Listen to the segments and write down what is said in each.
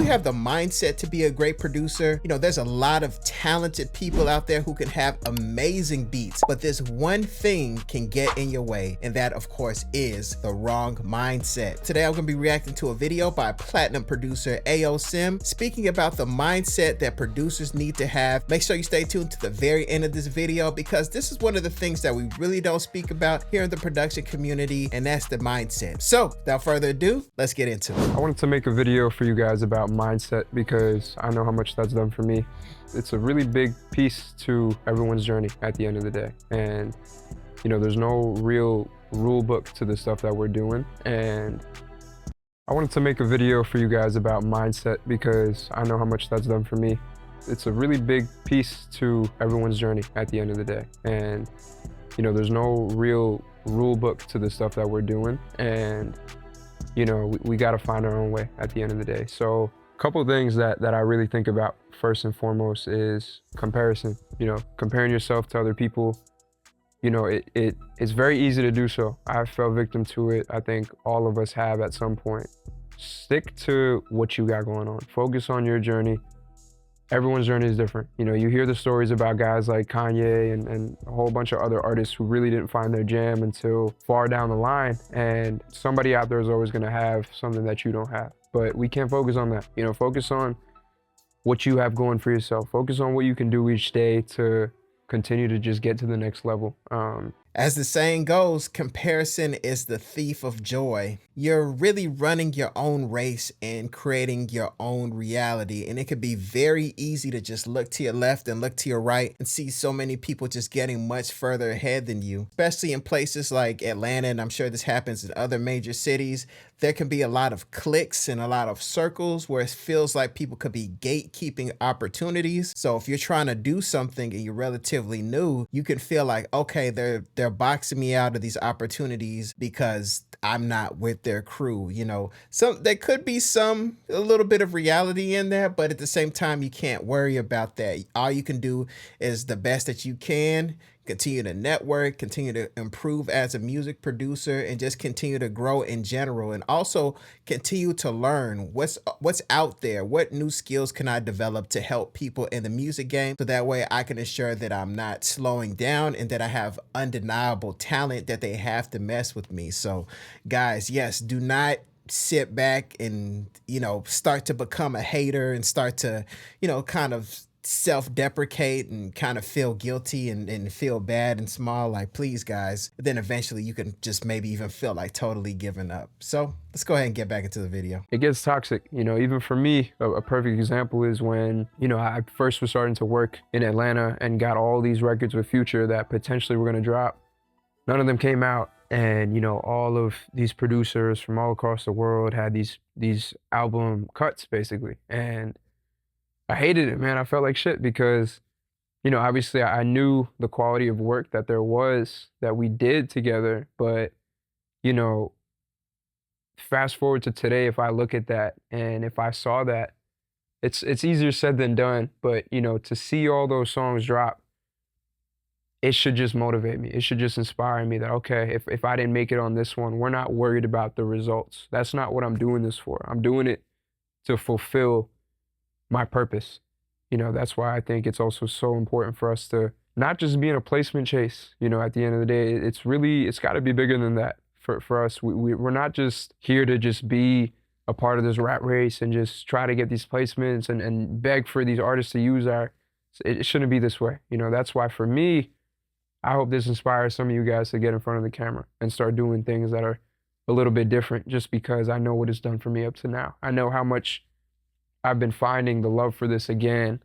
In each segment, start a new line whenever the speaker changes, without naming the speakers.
you have the mindset to be a great producer, there's a lot of talented people out there who can have amazing beats, but this one thing can get in your way, and that of course is the wrong mindset. Today I'm going to be reacting to a video by platinum producer Ayo Sims speaking about the mindset that producers need to have. Make sure you stay tuned to the very end of this video, because this is one of the things that we really don't speak about here in the production community, and that's the mindset. So without further ado, let's get into it.
I wanted to make a video for you guys about mindset because I know how much that's done for me. It's a really big piece to everyone's journey at the end of the day. And there's no real rule book to the stuff that we're doing. And I wanted to make a video for you guys about mindset because I know how much that's done for me. It's a really big piece to everyone's journey at the end of the day. And there's no real rule book to the stuff that we're doing. And we got to find our own way at the end of the day. So a couple of things that I really think about first and foremost is comparison. Comparing yourself to other people, it's very easy to do so. I've fell victim to it. I think all of us have at some point. Stick to what you got going on. Focus on your journey. Everyone's journey is different. You hear the stories about guys like Kanye and a whole bunch of other artists who really didn't find their jam until far down the line. And somebody out there is always gonna have something that you don't have. But we can't focus on that. Focus on what you have going for yourself. Focus on what you can do each day to continue to just get to the next level.
As the saying goes, comparison is the thief of joy. You're really running your own race and creating your own reality. And it could be very easy to just look to your left and look to your right and see so many people just getting much further ahead than you, especially in places like Atlanta. And I'm sure this happens in other major cities. There can be a lot of cliques and a lot of circles where it feels like people could be gatekeeping opportunities. So if you're trying to do something and you're relatively new, you can feel like, okay, they're boxing me out of these opportunities because I'm not with their crew. There could be a little bit of reality in there, but at the same time, you can't worry about that. All you can do is the best that you can. Continue to network, continue to improve as a music producer, and just continue to grow in general. And also continue to learn what's out there. What new skills can I develop to help people in the music game? So that way I can ensure that I'm not slowing down and that I have undeniable talent that they have to mess with me. So guys, yes, do not sit back and, start to become a hater and start to, kind of self-deprecate and kind of feel guilty and feel bad and small. Like, please guys, then eventually you can just maybe even feel like totally giving up. So let's go ahead and get back into the video.
It gets toxic. Even for me, a perfect example is when I first was starting to work in Atlanta and got all these records with Future that potentially were going to drop. None of them came out. And all of these producers from all across the world had these album cuts basically. And I hated it, man. I felt like shit because, obviously I knew the quality of work that there was that we did together. But, fast forward to today, if I look at that and if I saw that, it's easier said than done. But, to see all those songs drop, it should just motivate me. It should just inspire me that, okay, if I didn't make it on this one, we're not worried about the results. That's not what I'm doing this for. I'm doing it to fulfill my purpose. That's why I think it's also so important for us to not just be in a placement chase. At the end of the day, it's got to be bigger than that for us. We're not just here to just be a part of this rat race and just try to get these placements and beg for these artists to use it shouldn't be this way. That's why for me, I hope this inspires some of you guys to get in front of the camera and start doing things that are a little bit different, just because I know what it's done for me up to now. I know how much I've been finding the love for this again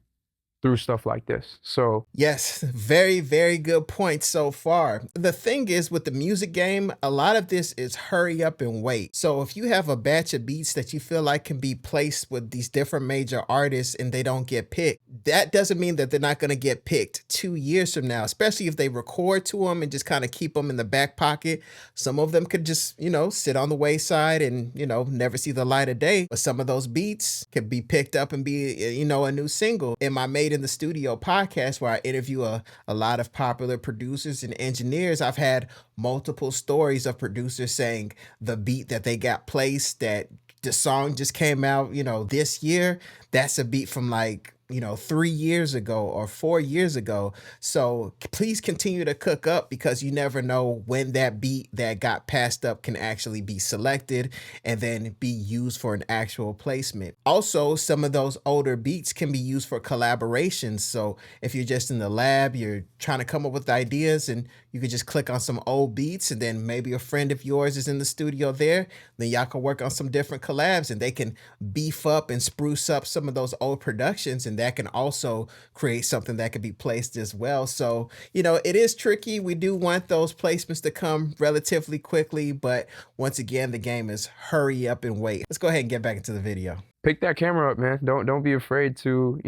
through stuff like this. So
yes, very, very good point so far. The thing is with the music game, a lot of this is hurry up and wait. So if you have a batch of beats that you feel like can be placed with these different major artists and they don't get picked, that doesn't mean that they're not going to get picked 2 years from now, especially if they record to them and just kind of keep them in the back pocket. Some of them could just, sit on the wayside and, never see the light of day. But some of those beats could be picked up and be, a new single. In my Made in the Studio podcast, where I interview a lot of popular producers and engineers, I've had multiple stories of producers saying the beat that they got placed that the song just came out, this year, that's a beat from like, 3 years ago or 4 years ago. So please continue to cook up because you never know when that beat that got passed up can actually be selected and then be used for an actual placement. Also, some of those older beats can be used for collaborations. So if you're just in the lab, you're trying to come up with ideas, and you could just click on some old beats, and then maybe a friend of yours is in the studio there, then y'all can work on some different collabs and they can beef up and spruce up some of those old productions, and that can also create something that could be placed as well. So, it is tricky. We do want those placements to come relatively quickly, but once again, the game is hurry up and wait. Let's go ahead and get back into the video.
Pick that camera up, man. Don't be afraid to,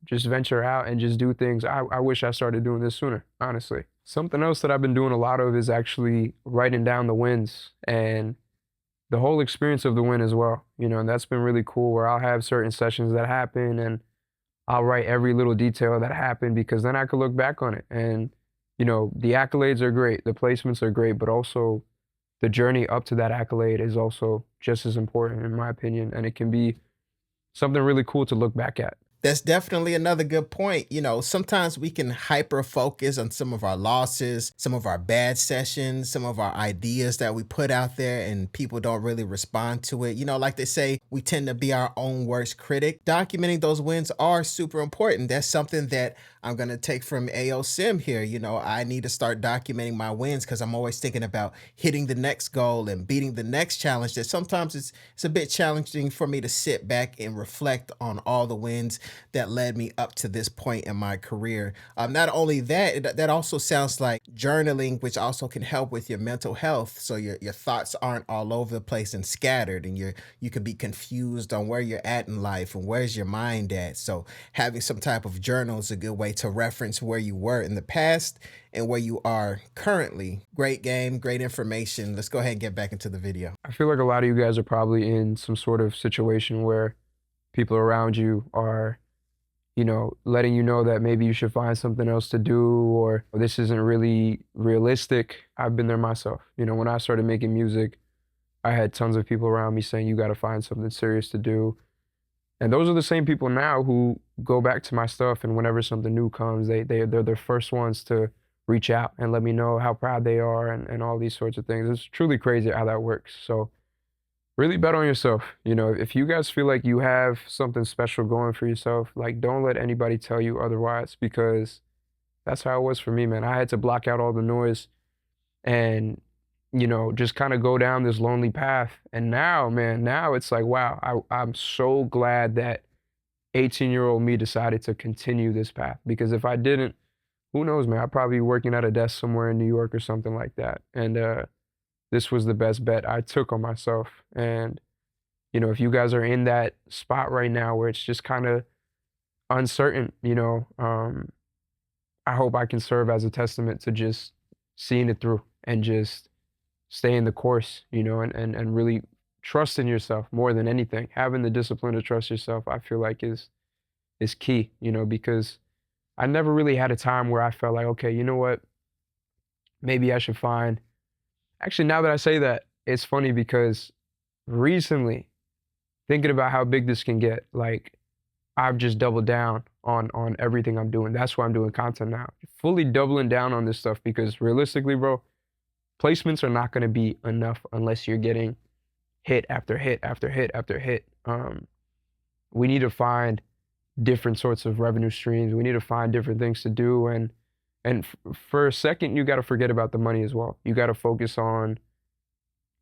just venture out and just do things. I wish I started doing this sooner, honestly. Something else that I've been doing a lot of is actually writing down the wins and the whole experience of the win as well. And that's been really cool where I'll have certain sessions that happen and I'll write every little detail that happened because then I could look back on it. And, the accolades are great, the placements are great, but also the journey up to that accolade is also just as important in my opinion. And it can be something really cool to look back at.
That's definitely another good point. Sometimes we can hyper focus on some of our losses, some of our bad sessions, some of our ideas that we put out there and people don't really respond to it. Like they say, we tend to be our own worst critic. Documenting those wins are super important. That's something that I'm going to take from Ayo Sim here. I need to start documenting my wins because I'm always thinking about hitting the next goal and beating the next challenge. That sometimes it's a bit challenging for me to sit back and reflect on all the wins that led me up to this point in my career. Not only that, that also sounds like journaling, which also can help with your mental health. So your thoughts aren't all over the place and scattered, and you can be confused on where you're at in life and where's your mind at. So having some type of journal is a good way to reference where you were in the past and where you are currently. Great game, great information. Let's go ahead and get back into the video.
I feel like a lot of you guys are probably in some sort of situation where people around you are letting you know that maybe you should find something else to do or this isn't really realistic. I've been there myself. When I started making music, I had tons of people around me saying, you got to find something serious to do. And those are the same people now who go back to my stuff, and whenever something new comes, they're the first ones to reach out and let me know how proud they are and all these sorts of things. It's truly crazy how that works. So really bet on yourself. If you guys feel like you have something special going for yourself, like don't let anybody tell you otherwise, because that's how it was for me, man. I had to block out all the noise and, just kind of go down this lonely path. And now, man, now it's like, wow, I'm so glad that 18-year-old me decided to continue this path, because if I didn't, who knows, man, I'd probably be working at a desk somewhere in New York or something like that. And, this was the best bet I took on myself. And, if you guys are in that spot right now where it's just kind of uncertain, I hope I can serve as a testament to just seeing it through and just staying the course, and really trust in yourself more than anything. Having the discipline to trust yourself, I feel like is key, because I never really had a time where I felt like, okay, you know what, maybe I should find. Actually, now that I say that, it's funny because recently, thinking about how big this can get, like I've just doubled down on everything I'm doing. That's why I'm doing content now. Fully doubling down on this stuff because realistically, bro, placements are not going to be enough unless you're getting hit after hit after hit after hit. We need to find different sorts of revenue streams. We need to find different things to do, and for a second, you got to forget about the money as well. You got to focus on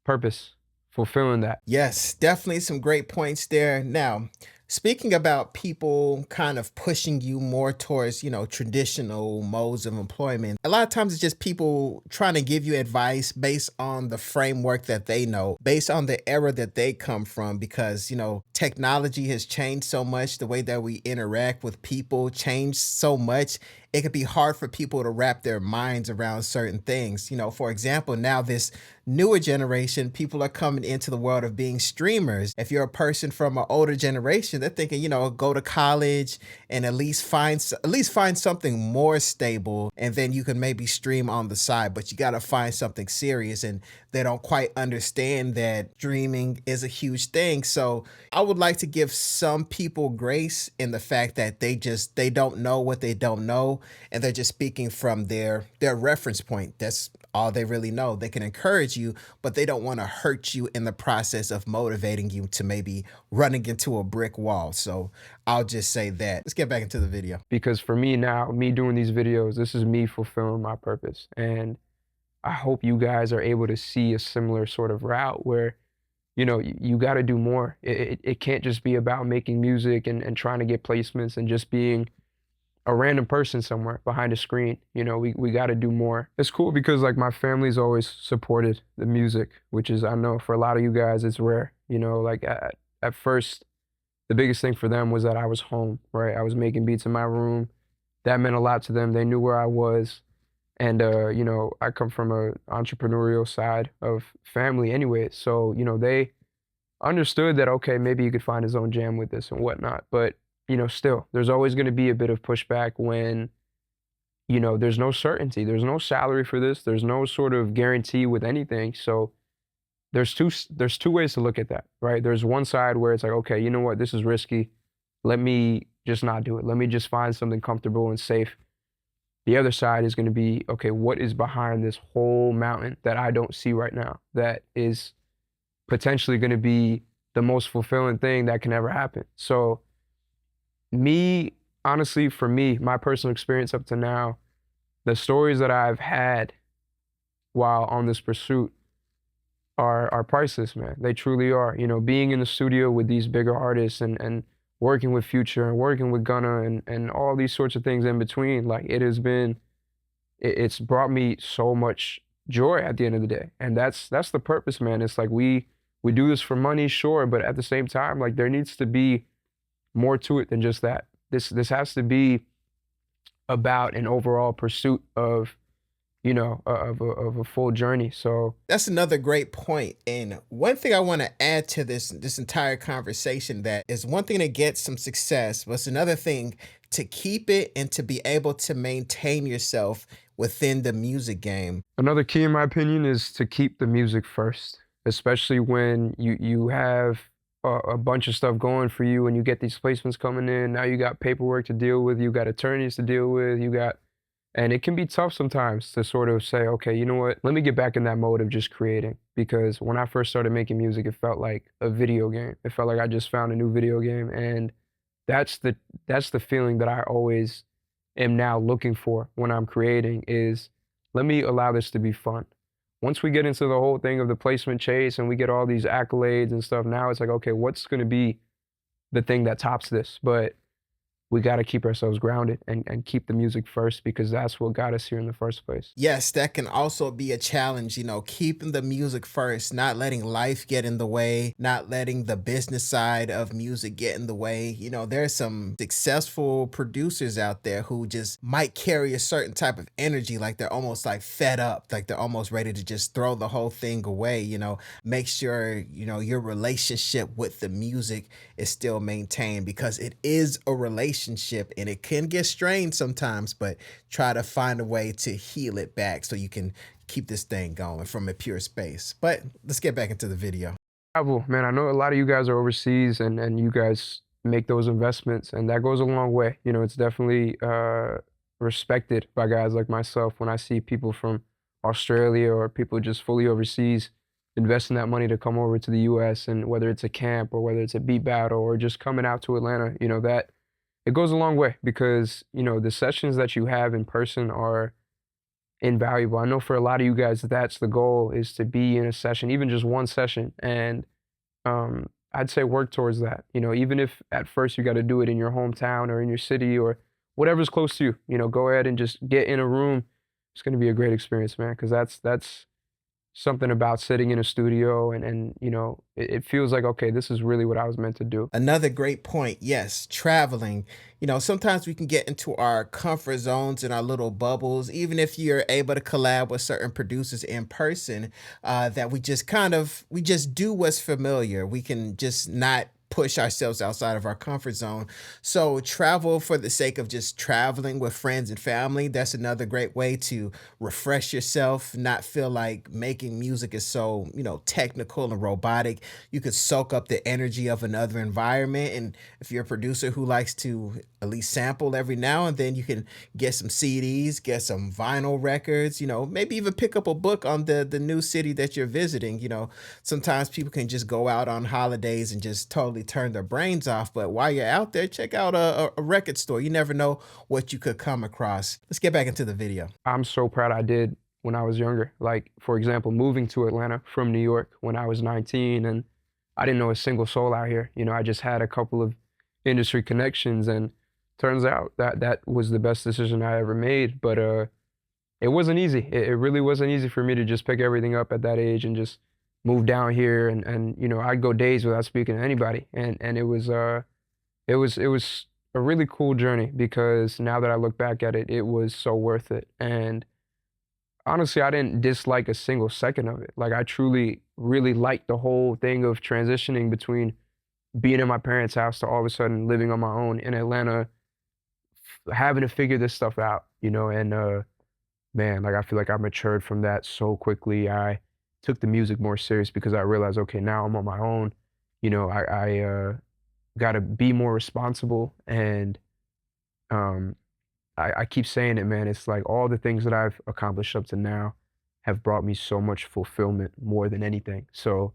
purpose, fulfilling that.
Yes, definitely some great points there. Now, speaking about people kind of pushing you more towards, traditional modes of employment, a lot of times it's just people trying to give you advice based on the framework that they know, based on the era that they come from, because, technology has changed so much. The way that we interact with people changed so much. It could be hard for people to wrap their minds around certain things. For example, now this newer generation, people are coming into the world of being streamers. If you're a person from an older generation, they're thinking, go to college and at least find something more stable, and then you can maybe stream on the side. But you got to find something serious, and they don't quite understand that dreaming is a huge thing. So I would like to give some people grace in the fact that they don't know what they don't know, and they're just speaking from their reference point. That's all they really know. They can encourage you, but they don't want to hurt you in the process of motivating you to maybe running into a brick wall. So I'll just say that. Let's get back into the video.
Because for me now, me doing these videos, this is me fulfilling my purpose. And I hope you guys are able to see a similar sort of route where, you got to do more. It can't just be about making music and trying to get placements and just being a random person somewhere behind a screen. We got to do more. It's cool because like my family's always supported the music, which is, I know for a lot of you guys, it's rare. Like at first, the biggest thing for them was that I was home, right? I was making beats in my room. That meant a lot to them. They knew where I was. And, I come from a entrepreneurial side of family anyway. So, they understood that, okay, maybe he could find his own jam with this and whatnot. But, still, there's always going to be a bit of pushback when, there's no certainty. There's no salary for this. There's no sort of guarantee with anything. So there's two ways to look at that, right? There's one side where it's like, okay, you know what? This is risky. Let me just not do it. Let me just find something comfortable and safe. The other side is going to be, okay, what is behind this whole mountain that I don't see right now that is potentially going to be the most fulfilling thing that can ever happen? So me, honestly, for me, my personal experience up to now, the stories that I've had while on this pursuit are priceless, man. They truly are. Being in the studio with these bigger artists and working with Future and working with Gunna and all these sorts of things in between, like it's brought me so much joy at the end of the day. And that's the purpose, man. It's like we do this for money, sure, but at the same time, like there needs to be more to it than just that. This has to be about an overall pursuit of a full journey. So
That's another great point. And one thing I want to add to this entire conversation, that is one thing to get some success, but it's another thing to keep it and to be able to maintain yourself within the music game.
another key, in my opinion, is to keep the music first, especially when you have a bunch of stuff going for you and you get these placements coming in. Now you got paperwork to deal with, you got attorneys to deal with, and it can be tough sometimes to sort of say, okay, you know what? Let me get back in that mode of just creating. Because when I first started making music, it felt like a video game. It felt like I just found a new video game, and that's the feeling that I always am now looking for when I'm creating is, let me allow this to be fun. Once we get into the whole thing of the placement chase and we get all these accolades and stuff, now it's like, okay, what's going to be the thing that tops this? But we got to keep ourselves grounded and keep the music first, because that's what got us here in the first place.
Yes, that can also be a challenge, keeping the music first, not letting life get in the way, not letting the business side of music get in the way. There's some successful producers out there who just might carry a certain type of energy, like they're almost like fed up, like they're almost ready to just throw the whole thing away. Make sure, your relationship with the music is still maintained, because it is a relationship and it can get strained sometimes, but try to find a way to heal it back so you can keep this thing going from a pure space. But let's get back into the video.
Travel, man, I know a lot of you guys are overseas and you guys make those investments, and that goes a long way. It's definitely respected by guys like myself when I see people from Australia or people just fully overseas investing that money to come over to the US, and whether it's a camp or whether it's a beat battle or just coming out to Atlanta, that it goes a long way, because, the sessions that you have in person are invaluable. I know for a lot of you guys, that's the goal, is to be in a session, even just one session. And I'd say work towards that. Even if at first you got to do it in your hometown or in your city or whatever's close to you, go ahead and just get in a room. It's going to be a great experience, man, because that's something about sitting in a studio and it feels like, okay, this is really what I was meant to do.
Another great point. Yes, traveling. Sometimes we can get into our comfort zones and our little bubbles, even if you're able to collab with certain producers in person, that we just do what's familiar. We can just not push ourselves outside of our comfort zone. So travel for the sake of just traveling with friends and family, that's another great way to refresh yourself, not feel like making music is so, technical and robotic. You could soak up the energy of another environment. And if you're a producer who likes to at least sample every now and then, you can get some CDs, get some vinyl records, maybe even pick up a book on the new city that you're visiting. Sometimes people can just go out on holidays and just totally turn their brains off. But while you're out there, check out a record store. You never know what you could come across. Let's get back into the video.
I'm so proud I did when I was younger. Like, for example, moving to Atlanta from New York when I was 19, and I didn't know a single soul out here. I just had a couple of industry connections, and turns out that that was the best decision I ever made. But it wasn't easy. It really wasn't easy for me to just pick everything up at that age and just move down here. And I'd go days without speaking to anybody. And it was a really cool journey, because now that I look back at it, it was so worth it. And honestly, I didn't dislike a single second of it. Like, I truly really liked the whole thing of transitioning between being in my parents' house to all of a sudden living on my own in Atlanta, having to figure this stuff out, and man, like, I feel like I matured from that so quickly. I took the music more serious because I realized, okay, now I'm on my own. I got to be more responsible, and I keep saying it, man. It's like all the things that I've accomplished up to now have brought me so much fulfillment more than anything. So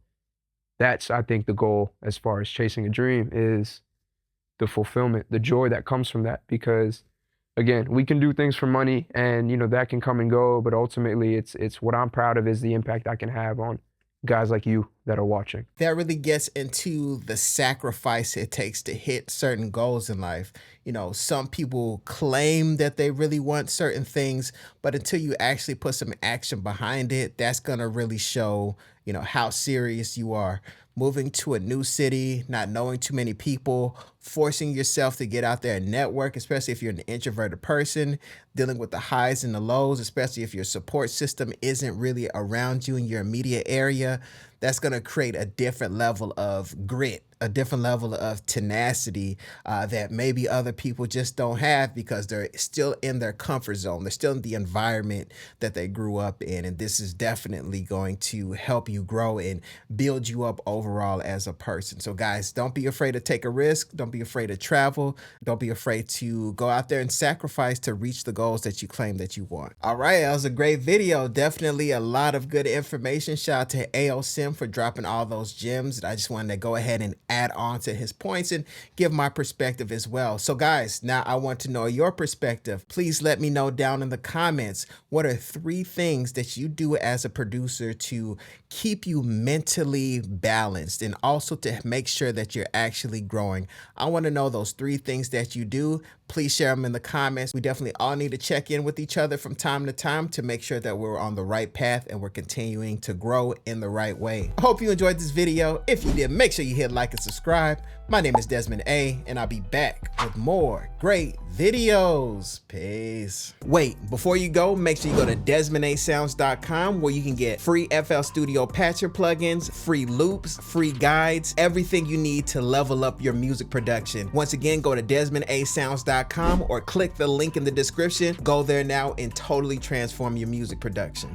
that's, I think, the goal as far as chasing a dream is the fulfillment, the joy that comes from that. Because again, we can do things for money, and that can come and go, but ultimately it's what I'm proud of is the impact I can have on guys like you that are watching.
That really gets into the sacrifice it takes to hit certain goals in life. Some people claim that they really want certain things, but until you actually put some action behind it, that's going to really show, how serious you are. Moving to a new city, not knowing too many people, forcing yourself to get out there and network, especially if you're an introverted person, dealing with the highs and the lows, especially if your support system isn't really around you in your immediate area. That's going to create a different level of grit, a different level of tenacity that maybe other people just don't have, because they're still in their comfort zone. They're still in the environment that they grew up in. And this is definitely going to help you grow and build you up overall as a person. So guys, don't be afraid to take a risk. Don't be afraid to travel. Don't be afraid to go out there and sacrifice to reach the goals that you claim that you want. All right, that was a great video. Definitely a lot of good information. Shout out to Ayo Sims for dropping all those gems. I just wanted to go ahead and add on to his points and give my perspective as well. So guys, now I want to know your perspective. Please let me know down in the comments, what are 3 things that you do as a producer to keep you mentally balanced and also to make sure that you're actually growing? I want to know those 3 things that you do. Please share them in the comments. We definitely all need to check in with each other from time to time to make sure that we're on the right path and we're continuing to grow in the right way. I hope you enjoyed this video. If you did, make sure you hit like and subscribe. My name is Desmond A, and I'll be back with more great videos. Peace. Wait, before you go, make sure you go to DesmondASounds.com, where you can get free FL Studio Patcher plugins, free loops, free guides, everything you need to level up your music production. Once again, go to DesmondASounds.com or click the link in the description. Go there now and totally transform your music production.